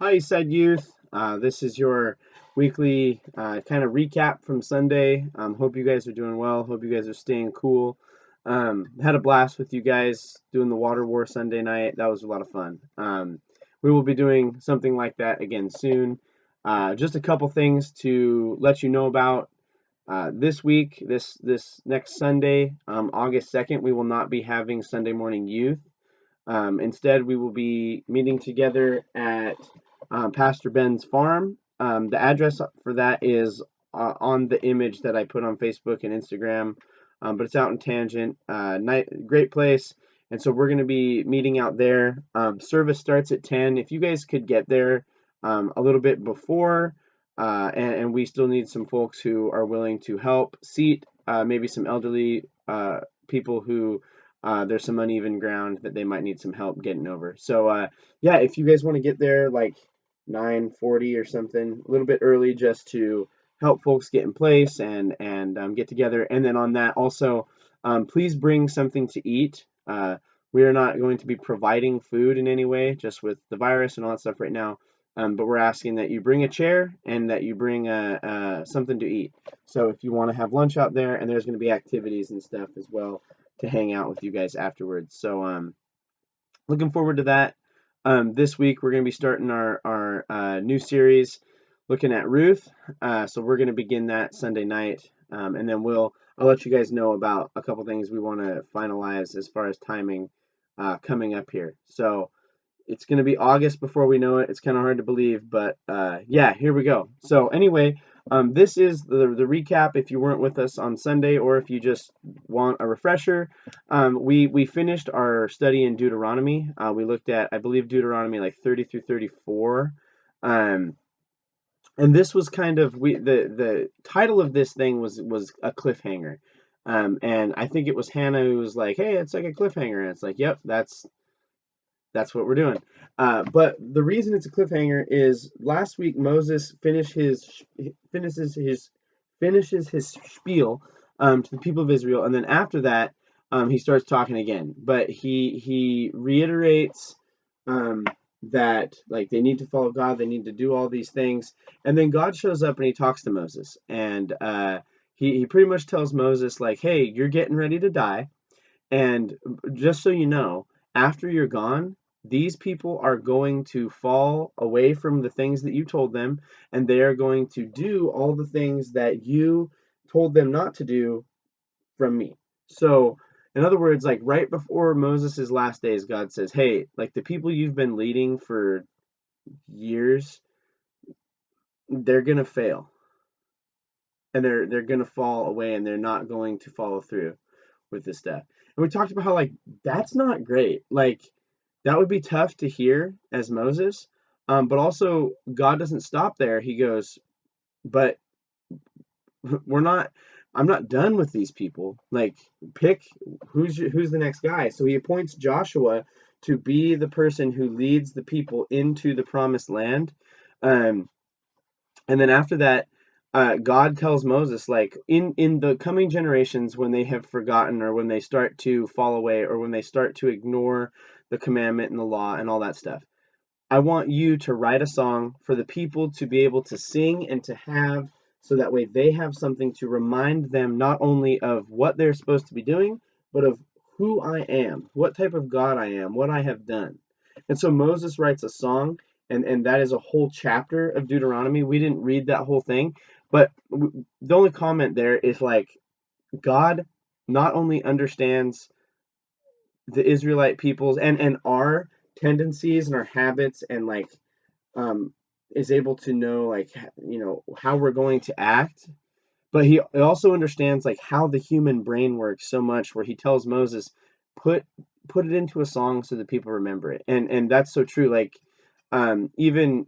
Hi, Eastside Youth. This is your weekly kind of recap from Sunday. Hope you guys are doing well. Hope you guys are staying cool. Had a blast with you guys doing the Water War Sunday night. That was a lot of fun. We will be doing something like that again soon. Just a couple things to let you know about. This week, this next Sunday, August 2nd, we will not be having Sunday morning youth. Instead, we will be meeting together at Pastor Ben's farm. The address for that is on the image that I put on Facebook and Instagram, but it's out in Tangent. Great place. And so we're going to be meeting out there. Service starts at 10. If you guys could get there a little bit before, and we still need some folks who are willing to help seat maybe some elderly people who there's some uneven ground that they might need some help getting over. So yeah, if you guys want to get there like 9:40 or something, a little bit early, just to help folks get in place and get together. And then on that also, please bring something to eat. We are not going to be providing food in any way, just with the virus and all that stuff right now. But we're asking that you bring a chair and that you bring something to eat. So if you want to have lunch out there, and there's going to be activities and stuff as well to hang out with you guys afterwards. So looking forward to that. This week we're going to be starting our new series looking at Ruth. So we're going to begin that Sunday night, and then I'll let you guys know about a couple things we want to finalize as far as timing coming up here. So it's going to be August before we know it. It's kind of hard to believe, but yeah, here we go. So anyway, this is the recap. If you weren't with us on Sunday, or if you just want a refresher, we finished our study in Deuteronomy. We looked at, I believe, Deuteronomy like 30 through 34. Um, and this was kind of the title of this thing was a cliffhanger. And I think it was Hannah who was like, "Hey, it's like a cliffhanger," and it's like, "Yep, that's what we're doing." But the reason it's a cliffhanger is last week Moses finishes his spiel to the people of Israel, and then after that he starts talking again. But he reiterates um, that like they need to follow God, they need to do all these things, and then God shows up and he talks to Moses, and he pretty much tells Moses like, "Hey, you're getting ready to die, and just so you know, after you're gone, these people are going to fall away from the things that you told them, and they are going to do all the things that you told them not to do from me." So, in other words, like right before Moses' last days, God says, "Hey, like the people you've been leading for years, they're gonna fail, and they're gonna fall away, and they're not going to follow through with this stuff." And we talked about how like that's not great. Like that would be tough to hear as Moses. But also God doesn't stop there. He goes, "But we're not I'm not done with these people. Like pick who's the next guy." So he appoints Joshua to be the person who leads the people into the promised land. Um, and then after that, God tells Moses, like, in the coming generations, when they have forgotten, or when they start to fall away, or when they start to ignore the commandment and the law and all that stuff, I want you to write a song for the people to be able to sing and to have, so that way they have something to remind them not only of what they're supposed to be doing, but of who I am, what type of God I am, what I have done. And so Moses writes a song, and that is a whole chapter of Deuteronomy. We didn't read that whole thing, but the only comment there is like God not only understands the Israelite peoples and our tendencies and our habits, and like um is able to know like how we're going to act, but he also understands like how the human brain works so much, where he tells Moses, put put it into a song so that people remember it. And that's so true. Like even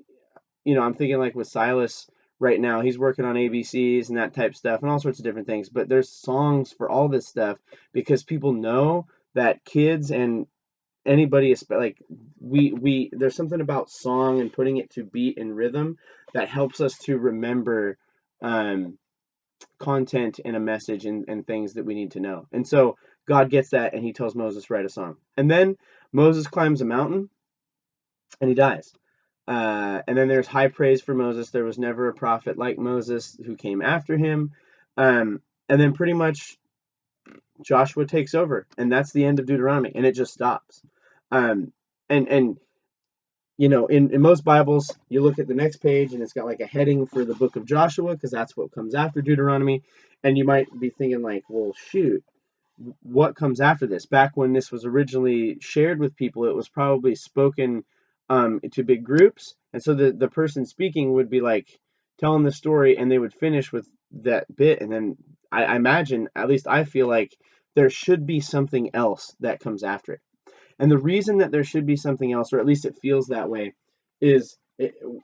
I'm thinking like with Silas right now, he's working on ABCs and that type stuff and all sorts of different things, but there's songs for all this stuff, because people know that kids and anybody is like we there's something about song and putting it to beat and rhythm that helps us to remember um content and a message, and things that we need to know. And so God gets that, and he tells Moses, write a song. And then Moses climbs a mountain and he dies. And then there's high praise for Moses. There was never a prophet like Moses who came after him. And then pretty much Joshua takes over, and that's the end of Deuteronomy, and it just stops. Um, and in most Bibles, you look at the next page, and it's got like a heading for the book of Joshua because that's what comes after Deuteronomy, and you might be thinking like, well, shoot, what comes after this? Back when this was originally shared with people, it was probably spoken to big groups, and so the person speaking would be like telling the story, and they would finish with that bit, and then I imagine, at least I feel like there should be something else that comes after it. And the reason that there should be something else, or at least it feels that way, is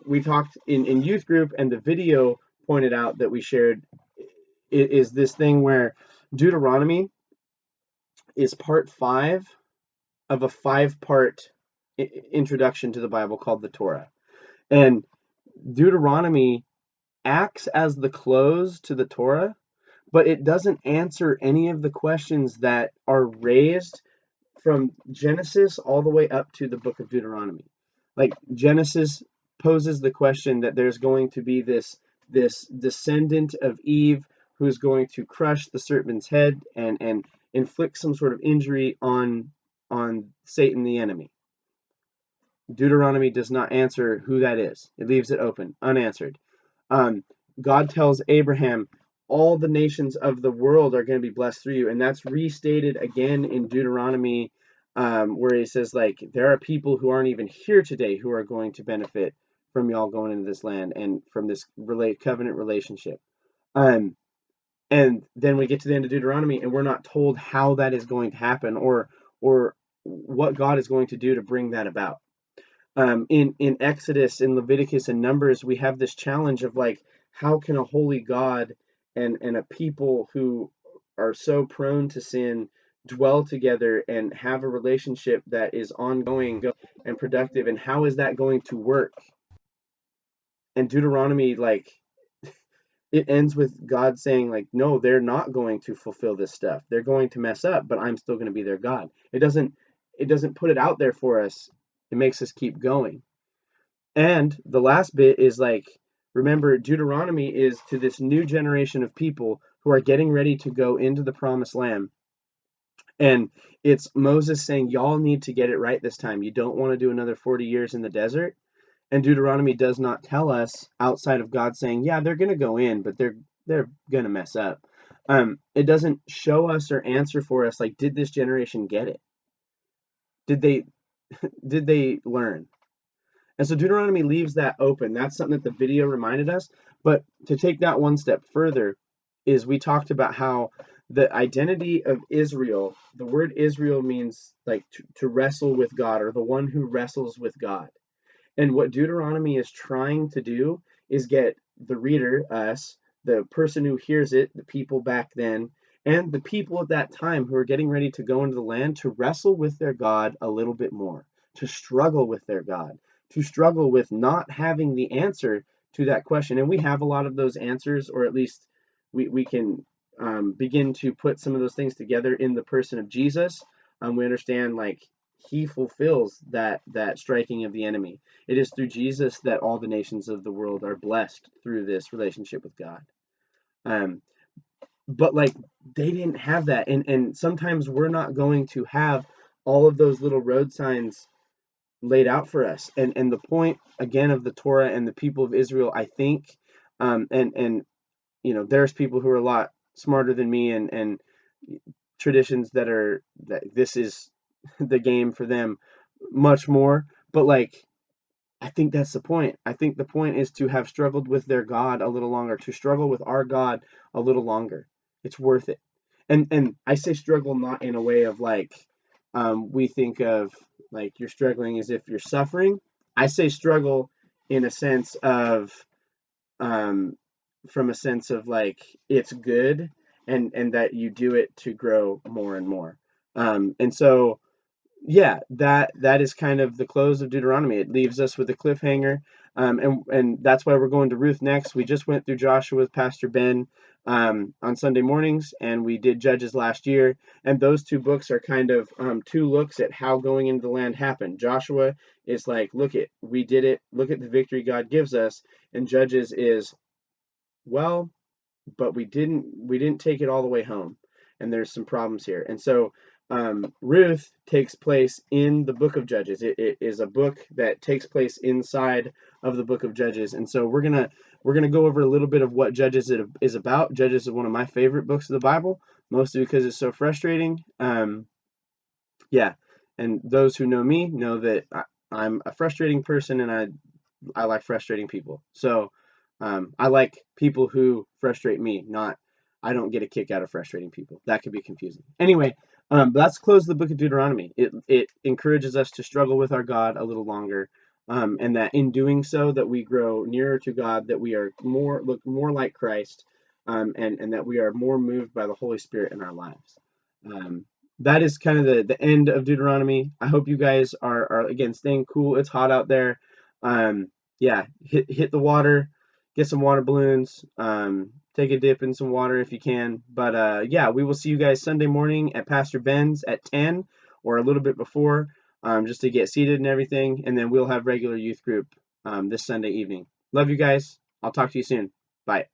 we talked in youth group, and the video pointed out that we shared is this thing where Deuteronomy is part 5 of a 5-part introduction to the Bible called the Torah. And Deuteronomy acts as the close to the Torah, but it doesn't answer any of the questions that are raised from Genesis all the way up to the book of Deuteronomy. Like Genesis poses the question that there's going to be this descendant of Eve who's going to crush the serpent's head and inflict some sort of injury on Satan the enemy. Deuteronomy does not answer who that is. It leaves it open, unanswered. Um, God tells Abraham, all the nations of the world are going to be blessed through you. And that's restated again in Deuteronomy, where he says, like, there are people who aren't even here today who are going to benefit from y'all going into this land and from this covenant relationship. Um, and then we get to the end of Deuteronomy, and we're not told how that is going to happen or what God is going to do to bring that about. In Exodus, in Leviticus, and Numbers, we have this challenge of like, how can a holy God and a people who are so prone to sin dwell together and have a relationship that is ongoing and productive, and how is that going to work? And Deuteronomy, like, it ends with God saying, like, no, they're not going to fulfill this stuff. They're going to mess up, but I'm still going to be their God. It doesn't put it out there for us. It makes us keep going. And the last bit is like, remember, Deuteronomy is to this new generation of people who are getting ready to go into the promised land. And it's Moses saying, y'all need to get it right this time. You don't want to do another 40 years in the desert. And Deuteronomy does not tell us, outside of God saying, yeah, they're going to go in, but they're going to mess up. It doesn't show us or answer for us, like, did this generation get it? Did they learn? And so Deuteronomy leaves that open. That's something that the video reminded us. But to take that one step further, is we talked about how the identity of Israel, the word Israel means like to wrestle with God, or the one who wrestles with God. And what Deuteronomy is trying to do is get the reader, us, the person who hears it, the people back then, and the people at that time who are getting ready to go into the land, to wrestle with their God a little bit more, to struggle with their God, to struggle with not having the answer to that question. And we have a lot of those answers, or at least we can begin to put some of those things together in the person of Jesus. We understand, like, he fulfills that striking of the enemy. It is through Jesus that all the nations of the world are blessed through this relationship with God. Um, but like, they didn't have that, and sometimes we're not going to have all of those little road signs laid out for us. And the point again of the Torah and the people of Israel, I think, and there's people who are a lot smarter than me, and traditions that this is the game for them much more. But like, I think that's the point. I think the point is to have struggled with their God a little longer, to struggle with our God a little longer. It's worth it. And I say struggle not in a way of like, we think of like you're struggling as if you're suffering. I say struggle in a sense of, um, from a sense of like, it's good, and that you do it to grow more and more. And so yeah, that is kind of the close of Deuteronomy. It leaves us with a cliffhanger, and that's why we're going to Ruth next. We just went through Joshua with Pastor Ben on Sunday mornings, and we did Judges last year. And those two books are kind of two looks at how going into the land happened. Joshua is like, look at we did it. Look at the victory God gives us, and Judges is, well, but we didn't take it all the way home, and there's some problems here. And so Ruth takes place in the book of Judges. It is a book that takes place inside of the book of Judges. And so we're gonna go over a little bit of what Judges is about. Judges is one of my favorite books of the Bible, mostly because it's so frustrating. Yeah, and those who know me know that I'm a frustrating person, and I like frustrating people. So I like people who frustrate me, not I don't get a kick out of frustrating people. That could be confusing. Anyway, let's close the book of Deuteronomy. It encourages us to struggle with our God a little longer, and that in doing so, that we grow nearer to God, that we are look more like Christ, and that we are more moved by the Holy Spirit in our lives. Um, that is kind of the end of Deuteronomy. I hope you guys are again staying cool. It's hot out there. Um, yeah, hit the water, get some water balloons, take a dip in some water if you can. But yeah, we will see you guys Sunday morning at Pastor Ben's at 10 or a little bit before, just to get seated and everything, and then we'll have regular youth group this Sunday evening. Love you guys. I'll talk to you soon. Bye.